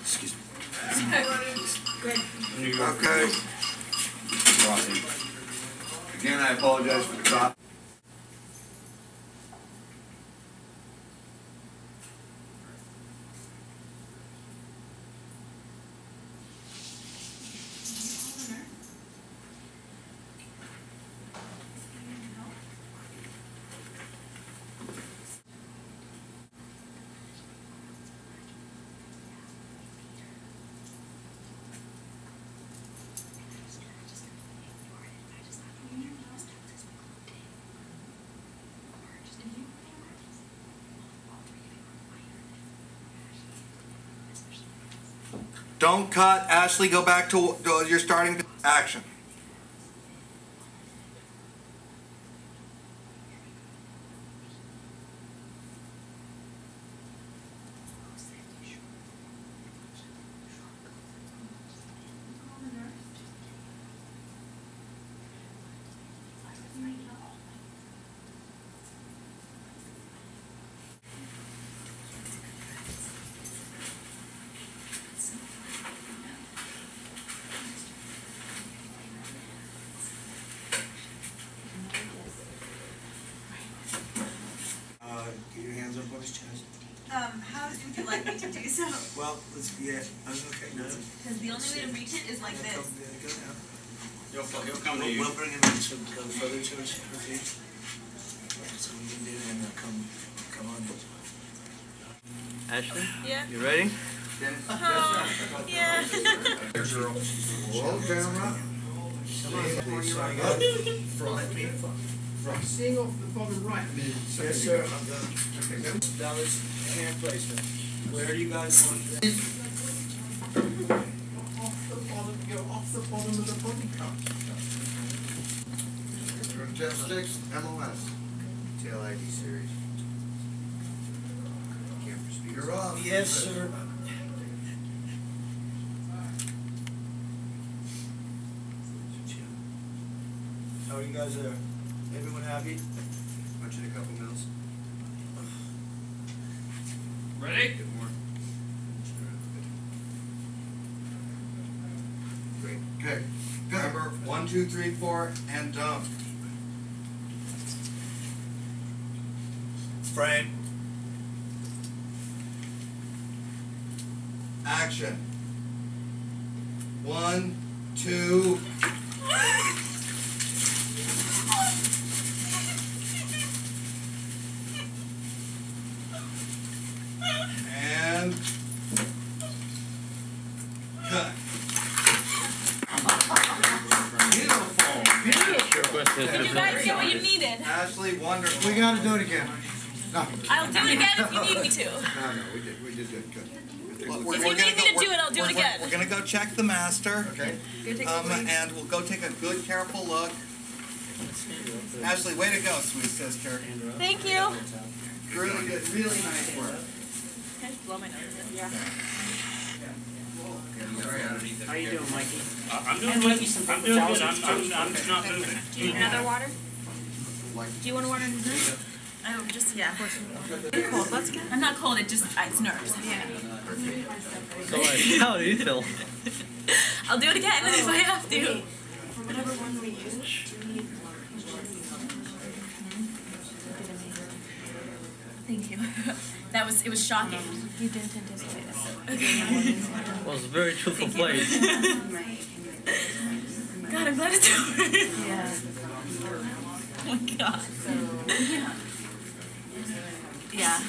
Excuse me. Good. Okay. Crossing. Again, I apologize for the cop. Don't cut. Ashley, go back to your starting action. Get your hands up on his chest. How would you like me to do so? Well, let's okay. No. Because the only way to reach it is like this. Go now. He'll come to you. We'll bring him in further to his feet. So we can do it and come on in. Ashley? Yeah. You ready? Yeah. Roll camera. Seeing off the bottom right. Yes, sir. Now this hand placement. Where do you guys want this? You're off the bottom of the body cup. Test 6, MOS. Tail ID series. Camera speed. You're off. Yes, sir. How are you guys there? Everyone happy? Punch in a couple mils. Ready? Good more. Great. Okay. Remember, 1, 2, 3, 4, and dump. Frame. Action. 1, 2. And cut. Did you guys get what you needed? Ashley, wonderful. We gotta do it again. No. I'll do it again if you need me to. No, we did good. If you need me to do it, I'll do it again. We're gonna go check the master. Okay. And And we'll go take a good, careful look. Ashley, way to go, sweet sister. thank you. Really good, really nice work. Can I just blow my nose? Yeah. How you doing, Mikey? I'm doing good. I'm doing good. I'm not moving. Do you need another water? Do you want to water his nose? I don't, just, yeah. You're cold, that's good. I'm not cold, it's nerves. Yeah. So, how do you feel? I'll do it again if I have to. Whatever one we use, Thank you. It was shocking. You didn't anticipate it. Well, it's a very truthful place. God, I'm glad it's over. yeah. Oh my God. So, Yeah.